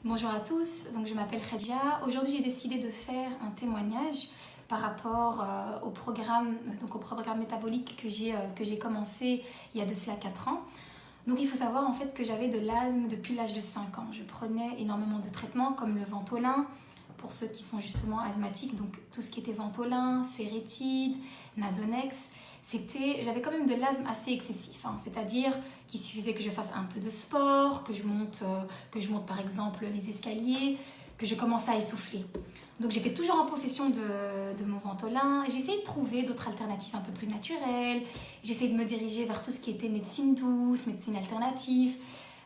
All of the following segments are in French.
Bonjour à tous, donc je m'appelle Khadija. Aujourd'hui, j'ai décidé de faire un témoignage par rapport au programme métabolique que j'ai commencé il y a de cela 4 ans. Donc il faut savoir en fait que j'avais de l'asthme depuis l'âge de 5 ans. Je prenais énormément de traitements comme le Ventolin pour ceux qui sont justement asthmatiques, donc tout ce qui était Ventolin, Sérétide, Nasonex. J'avais quand même de l'asthme assez excessif, c'est-à-dire qu'il suffisait que je fasse un peu de sport, que je monte par exemple les escaliers, que je commence à essouffler. Donc j'étais toujours en possession de mon Ventolin. J'essayais de trouver d'autres alternatives un peu plus naturelles. J'essayais de me diriger vers tout ce qui était médecine douce, médecine alternative.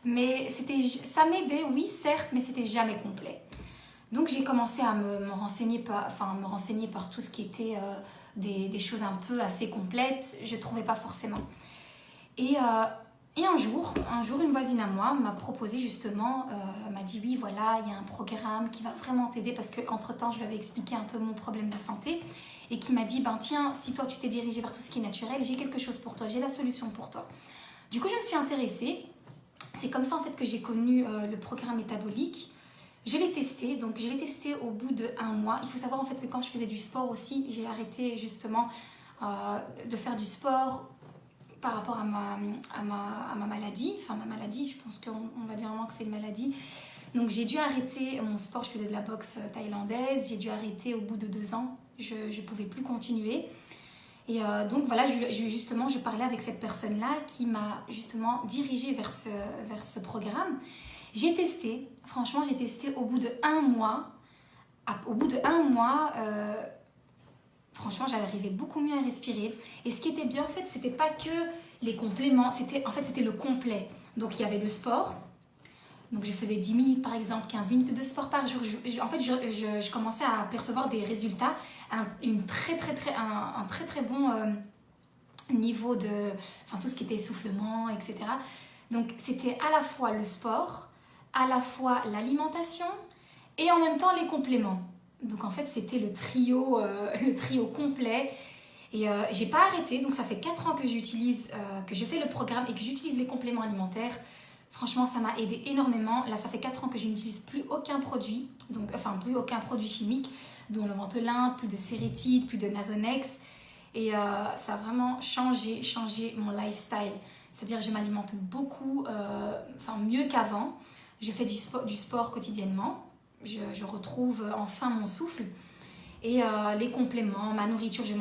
Mais ça m'aidait, oui, certes, mais c'était jamais complet. Donc j'ai commencé à me renseigner par tout ce qui était des choses un peu assez complètes. Je ne trouvais pas forcément. Et un jour, une voisine à moi m'a proposé justement, m'a dit oui, voilà, il y a un programme qui va vraiment t'aider parce qu'entre-temps, je lui avais expliqué un peu mon problème de santé et qui m'a dit, ben tiens, si toi tu t'es dirigé vers tout ce qui est naturel, j'ai quelque chose pour toi, j'ai la solution pour toi. Du coup, je me suis intéressée. C'est comme ça en fait que j'ai connu le programme métabolique. Je l'ai testé, donc je l'ai testé au bout d'1 mois. Il faut savoir en fait que quand je faisais du sport aussi, j'ai arrêté justement de faire du sport par rapport à ma maladie. Enfin, ma maladie, je pense qu'on va dire vraiment que c'est une maladie. Donc j'ai dû arrêter mon sport, je faisais de la boxe thaïlandaise. J'ai dû arrêter au bout de 2 ans. Je ne pouvais plus continuer. Et donc voilà, je parlais avec cette personne-là qui m'a justement dirigée vers ce programme. J'ai testé, franchement j'ai testé au bout d'1 mois. Au bout d'1 mois, franchement j'arrivais beaucoup mieux à respirer. Et ce qui était bien en fait, c'était pas que les compléments, c'était le complet. Donc il y avait le sport. Donc je faisais 10 minutes par exemple, 15 minutes de sport par jour. Je commençais à percevoir des résultats, un très très bon niveau de, tout ce qui était essoufflement, etc. Donc c'était à la fois le sport, à la fois l'alimentation et en même temps les compléments. Donc en fait c'était le trio complet. Et j'ai pas arrêté, donc ça fait 4 ans que que je fais le programme et que j'utilise les compléments alimentaires. Franchement, ça m'a aidé énormément. Là, ça fait 4 ans que je n'utilise plus aucun produit, plus aucun produit chimique, dont le Ventolin, plus de Sérétide, plus de Nasonex. Et ça a vraiment changé mon lifestyle. C'est-à-dire, je m'alimente beaucoup, mieux qu'avant. Je fais du sport quotidiennement. Je retrouve enfin mon souffle. Et les compléments, ma nourriture, je mange